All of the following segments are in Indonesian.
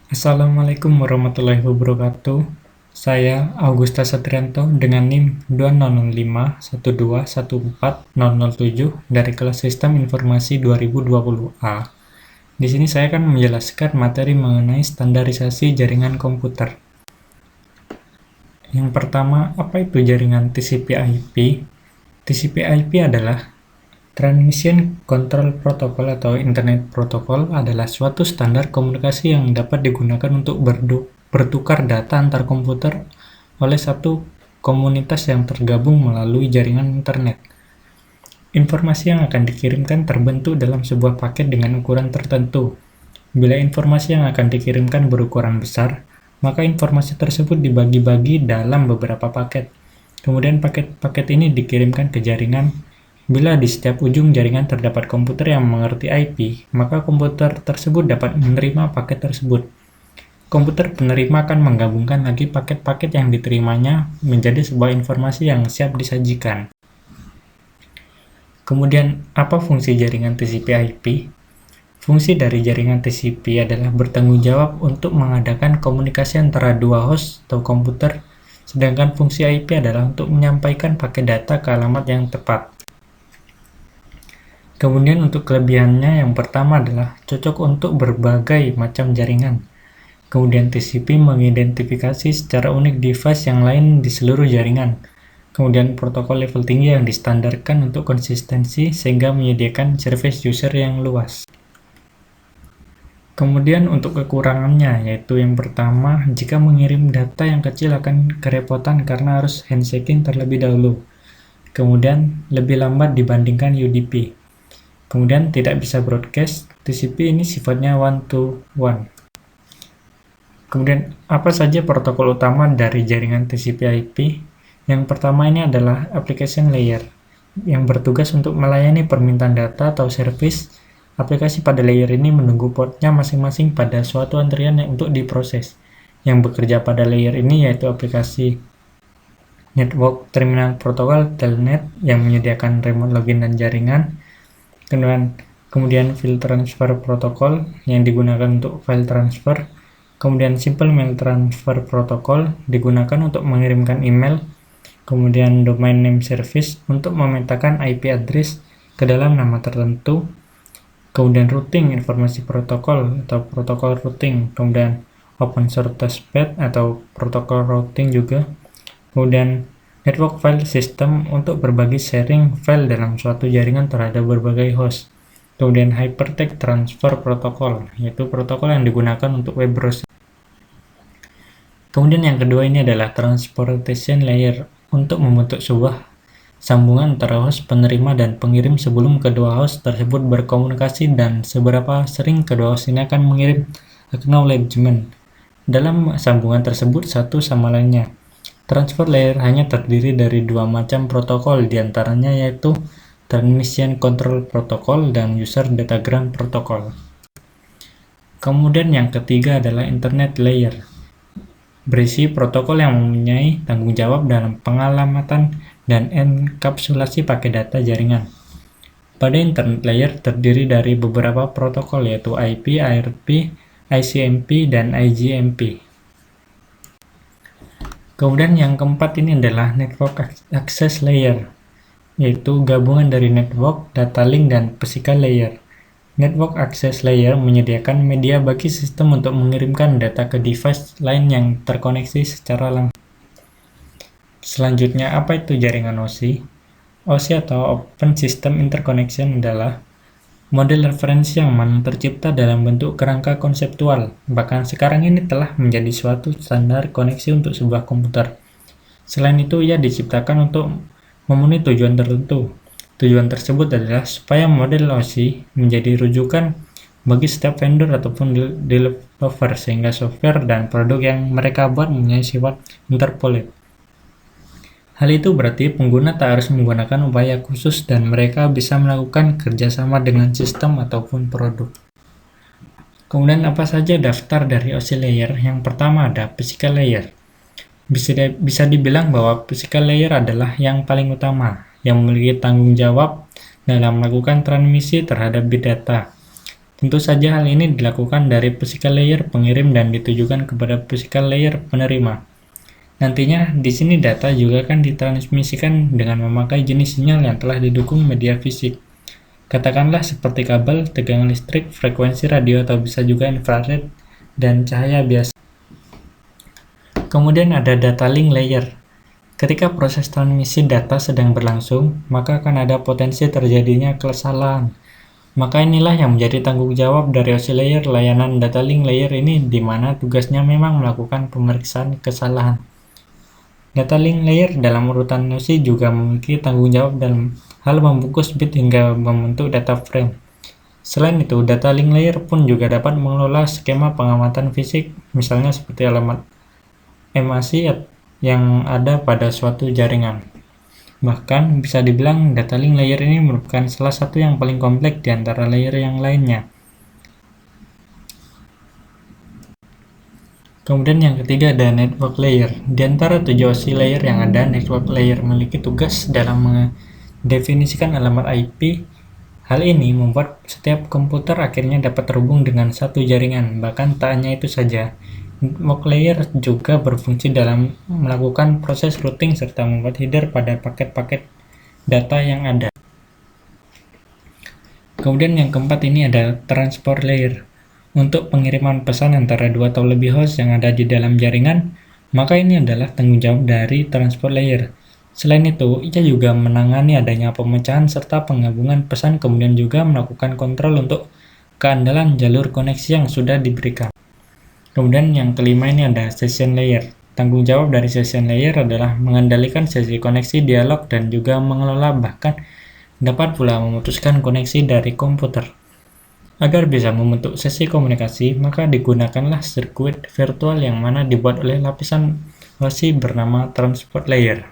Assalamualaikum warahmatullahi wabarakatuh. Saya Augusta Satrianto dengan NIM 200512140007 dari kelas Sistem Informasi 2020A. Di sini saya akan menjelaskan materi mengenai standarisasi jaringan komputer. Yang pertama, apa itu jaringan TCP/IP? TCP/IP adalah Transmission Control Protocol atau Internet Protocol adalah suatu standar komunikasi yang dapat digunakan untuk bertukar data antar komputer oleh satu komunitas yang tergabung melalui jaringan internet. Informasi yang akan dikirimkan terbentuk dalam sebuah paket dengan ukuran tertentu. Bila informasi yang akan dikirimkan berukuran besar, maka informasi tersebut dibagi-bagi dalam beberapa paket. Kemudian paket-paket ini dikirimkan ke jaringan. Bila di setiap ujung jaringan terdapat komputer yang mengerti IP, maka komputer tersebut dapat menerima paket tersebut. Komputer penerima akan menggabungkan lagi paket-paket yang diterimanya menjadi sebuah informasi yang siap disajikan. Kemudian, apa fungsi jaringan TCP/IP? Fungsi dari jaringan TCP adalah bertanggung jawab untuk mengadakan komunikasi antara dua host atau komputer, sedangkan fungsi IP adalah untuk menyampaikan paket data ke alamat yang tepat. Kemudian untuk kelebihannya yang pertama adalah cocok untuk berbagai macam jaringan. Kemudian TCP mengidentifikasi secara unik device yang lain di seluruh jaringan. Kemudian protokol level tinggi yang distandarkan untuk konsistensi sehingga menyediakan service user yang luas. Kemudian untuk kekurangannya yaitu yang pertama, jika mengirim data yang kecil akan kerepotan karena harus handshaking terlebih dahulu. Kemudian lebih lambat dibandingkan UDP. Kemudian tidak bisa broadcast, TCP ini sifatnya one-to-one. Kemudian apa saja protokol utama dari jaringan TCP/IP? Yang pertama ini adalah application layer, yang bertugas untuk melayani permintaan data atau service. Aplikasi pada layer ini menunggu portnya masing-masing pada suatu antrian untuk diproses. Yang bekerja pada layer ini yaitu aplikasi Network Terminal Protocol Telnet yang menyediakan remote login dan jaringan. Kemudian file transfer protocol yang digunakan untuk file transfer. Kemudian simple mail transfer protocol digunakan untuk mengirimkan email. Kemudian domain name service untuk memetakan IP address ke dalam nama tertentu. Kemudian routing informasi protokol atau protokol routing. Kemudian open source testbed atau protokol routing juga. Kemudian network file system untuk berbagi sharing file dalam suatu jaringan terhadap berbagai host. Kemudian hypertext transfer protocol, yaitu protokol yang digunakan untuk web browser. Kemudian yang kedua ini adalah transportation layer untuk membentuk sebuah sambungan antara host penerima dan pengirim sebelum kedua host tersebut berkomunikasi dan seberapa sering kedua host ini akan mengirim acknowledgement dalam sambungan tersebut satu sama lainnya. Transfer layer hanya terdiri dari dua macam protokol, diantaranya yaitu Transmission Control Protocol dan User Datagram Protocol. Kemudian yang ketiga adalah Internet Layer, berisi protokol yang mempunyai tanggung jawab dalam pengalamatan dan enkapsulasi paket data jaringan. Pada Internet Layer terdiri dari beberapa protokol yaitu IP, ARP, ICMP, dan IGMP. Kemudian yang keempat ini adalah Network Access Layer, yaitu gabungan dari network, data link, dan physical layer. Network Access Layer menyediakan media bagi sistem untuk mengirimkan data ke device lain yang terkoneksi secara langsung. Selanjutnya, apa itu jaringan OSI? OSI atau Open System Interconnection adalah model referensi yang mana tercipta dalam bentuk kerangka konseptual, bahkan sekarang ini telah menjadi suatu standar koneksi untuk sebuah komputer. Selain itu, ia diciptakan untuk memenuhi tujuan tertentu. Tujuan tersebut adalah supaya model OSI menjadi rujukan bagi setiap vendor ataupun developer sehingga software dan produk yang mereka buat mempunyai sifat interpolate. Hal itu berarti pengguna tak harus menggunakan upaya khusus dan mereka bisa melakukan kerjasama dengan sistem ataupun produk. Kemudian apa saja daftar dari OSI layer? Yang pertama ada physical layer. Bisa dibilang bahwa physical layer adalah yang paling utama, yang memiliki tanggung jawab dalam melakukan transmisi terhadap bit data. Tentu saja hal ini dilakukan dari physical layer pengirim dan ditujukan kepada physical layer penerima. Nantinya di sini data juga akan ditransmisikan dengan memakai jenis sinyal yang telah didukung media fisik. Katakanlah seperti kabel, tegangan listrik, frekuensi radio, atau bisa juga infrared dan cahaya biasa. Kemudian ada data link layer. Ketika proses transmisi data sedang berlangsung, maka akan ada potensi terjadinya kesalahan. Maka inilah yang menjadi tanggung jawab dari OSI layer layanan data link layer ini, di mana tugasnya memang melakukan pemeriksaan kesalahan. Data link layer dalam urutan OSI juga memiliki tanggung jawab dalam hal membungkus bit hingga membentuk data frame. Selain itu, data link layer pun juga dapat mengelola skema pengamatan fisik, misalnya seperti alamat MAC yang ada pada suatu jaringan. Bahkan bisa dibilang data link layer ini merupakan salah satu yang paling kompleks di antara layer yang lainnya. Kemudian yang ketiga ada network layer. Di antara 7 OSI layer yang ada, network layer memiliki tugas dalam mendefinisikan alamat IP. Hal ini membuat setiap komputer akhirnya dapat terhubung dengan satu jaringan. Bahkan tak hanya itu saja, network layer juga berfungsi dalam melakukan proses routing serta membuat header pada paket-paket data yang ada. Kemudian yang keempat ini ada transport layer. Untuk pengiriman pesan antara dua atau lebih host yang ada di dalam jaringan, maka ini adalah tanggung jawab dari transport layer. Selain itu, ia juga menangani adanya pemecahan serta penggabungan pesan, kemudian juga melakukan kontrol untuk keandalan jalur koneksi yang sudah diberikan. Kemudian yang kelima ini ada session layer. Tanggung jawab dari session layer adalah mengendalikan sesi koneksi dialog dan juga mengelola, bahkan dapat pula memutuskan koneksi dari komputer. Agar bisa membentuk sesi komunikasi, maka digunakanlah sirkuit virtual yang mana dibuat oleh lapisan OSI bernama transport layer.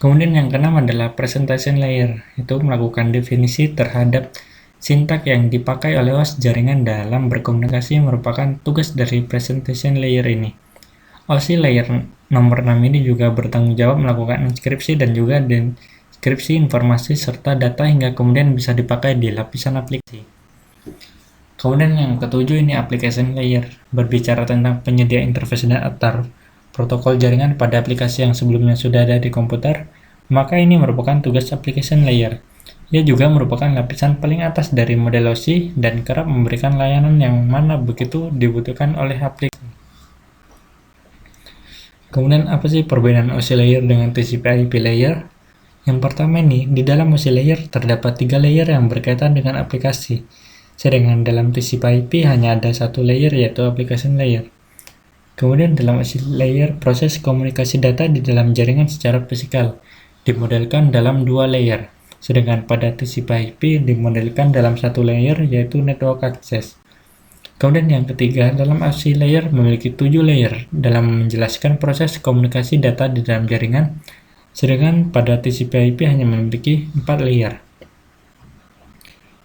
Kemudian yang keenam adalah presentation layer, itu melakukan definisi terhadap sintak yang dipakai oleh host jaringan dalam berkomunikasi, merupakan tugas dari presentation layer ini. OSI layer nomor 6 ini juga bertanggung jawab melakukan inskripsi dan juga deskripsi informasi serta data hingga kemudian bisa dipakai di lapisan aplikasi. Kemudian yang ketujuh ini application layer, berbicara tentang penyedia interface dan antar protokol jaringan pada aplikasi yang sebelumnya sudah ada di komputer, maka ini merupakan tugas application layer. Ia juga merupakan lapisan paling atas dari model OSI dan kerap memberikan layanan yang mana begitu dibutuhkan oleh aplikasi. Kemudian apa sih perbedaan OSI layer dengan TCP/IP layer? Yang pertama ini, di dalam OSI layer terdapat 3 layer yang berkaitan dengan aplikasi, sedangkan dalam TCP/IP hanya ada satu layer, yaitu application layer. Kemudian dalam OSI layer, proses komunikasi data di dalam jaringan secara fisikal dimodelkan dalam 2 layer, sedangkan pada TCP/IP dimodelkan dalam satu layer, yaitu network access. Kemudian yang ketiga, dalam OSI layer memiliki 7 layer dalam menjelaskan proses komunikasi data di dalam jaringan, sedangkan pada TCP/IP hanya memiliki 4 layer.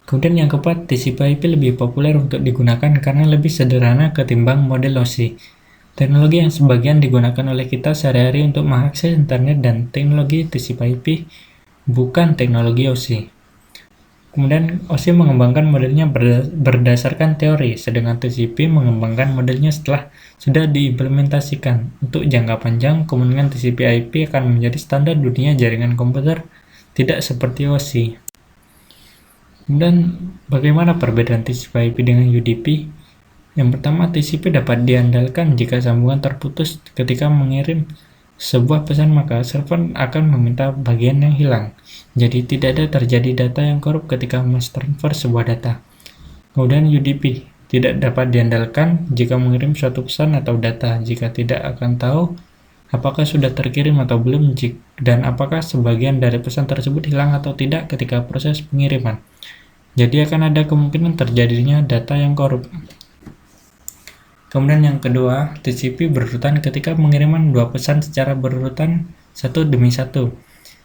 Kemudian yang keempat, TCP/IP lebih populer untuk digunakan karena lebih sederhana ketimbang model OSI. Teknologi yang sebagian digunakan oleh kita sehari-hari untuk mengakses internet dan teknologi TCP/IP bukan teknologi OSI. Kemudian OSI mengembangkan modelnya berdasarkan teori, sedangkan TCP mengembangkan modelnya setelah sudah diimplementasikan. Untuk jangka panjang, kemungkinan TCP/IP akan menjadi standar dunia jaringan komputer, tidak seperti OSI. Kemudian bagaimana perbedaan TCP/IP dengan UDP? Yang pertama, TCP dapat diandalkan jika sambungan terputus ketika mengirim sebuah pesan, maka server akan meminta bagian yang hilang. Jadi tidak ada terjadi data yang korup ketika mentransfer sebuah data. Kemudian UDP tidak dapat diandalkan jika mengirim suatu pesan atau data, jika tidak akan tahu apakah sudah terkirim atau belum dan apakah sebagian dari pesan tersebut hilang atau tidak ketika proses pengiriman. Jadi akan ada kemungkinan terjadinya data yang korup. Kemudian yang kedua, TCP berurutan ketika pengiriman dua pesan secara berurutan satu demi satu.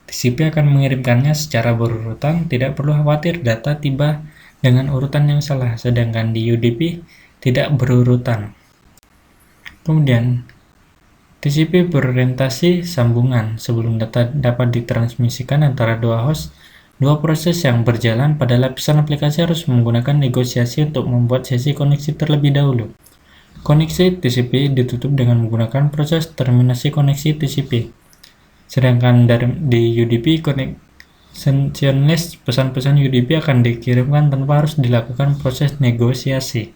TCP akan mengirimkannya secara berurutan, tidak perlu khawatir data tiba dengan urutan yang salah, sedangkan di UDP tidak berurutan. Kemudian, TCP berorientasi sambungan. Sebelum data dapat ditransmisikan antara dua host, Dua proses yang berjalan pada lapisan aplikasi harus menggunakan negosiasi untuk membuat sesi koneksi terlebih dahulu. Koneksi TCP ditutup dengan menggunakan proses terminasi koneksi TCP. Sedangkan di UDP, connectionless pesan-pesan UDP akan dikirimkan tanpa harus dilakukan proses negosiasi.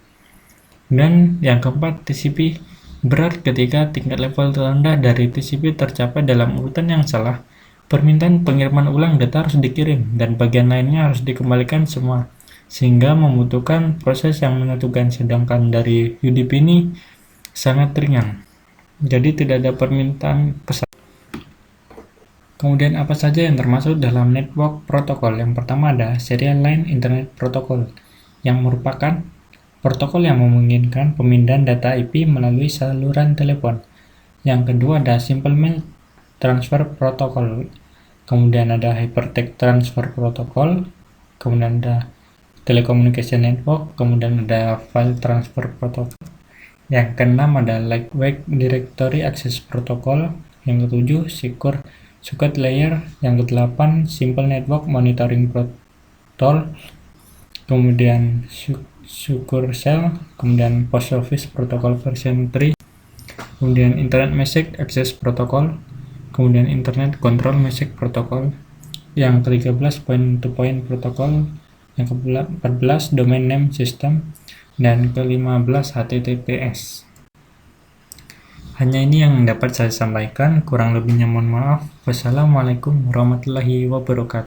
Dan yang keempat, TCP berat ketika tingkat level terendah dari TCP tercapai dalam urutan yang salah. Permintaan pengiriman ulang data harus dikirim, dan bagian lainnya harus dikembalikan semua, sehingga membutuhkan proses yang menentukan. Sedangkan dari UDP ini sangat ringan, jadi tidak ada permintaan pesan. Kemudian apa saja yang termasuk dalam network protokol? Yang pertama ada Serial Line Internet Protocol, yang merupakan protokol yang memungkinkan pemindahan data IP melalui saluran telepon. Yang kedua ada Simple Mail Transfer Protocol, kemudian ada Hypertext Transfer Protocol, kemudian ada Telecommunication Network, kemudian ada File Transfer Protocol. Yang keenam ada Lightweight Directory Access Protocol. Yang ketujuh Secure Socket Layer. Yang kedelapan Simple Network Monitoring Protocol, kemudian Secure Shell, kemudian Post Office Protocol version 3, kemudian Internet Message Access Protocol, kemudian Internet Control Message Protocol. Yang ke-13 Point-to-Point Protocol, yang ke-14 Domain Name System, dan ke-15 HTTPS. Hanya ini yang dapat saya sampaikan, kurang lebihnya mohon maaf. Wassalamualaikum warahmatullahi wabarakatuh.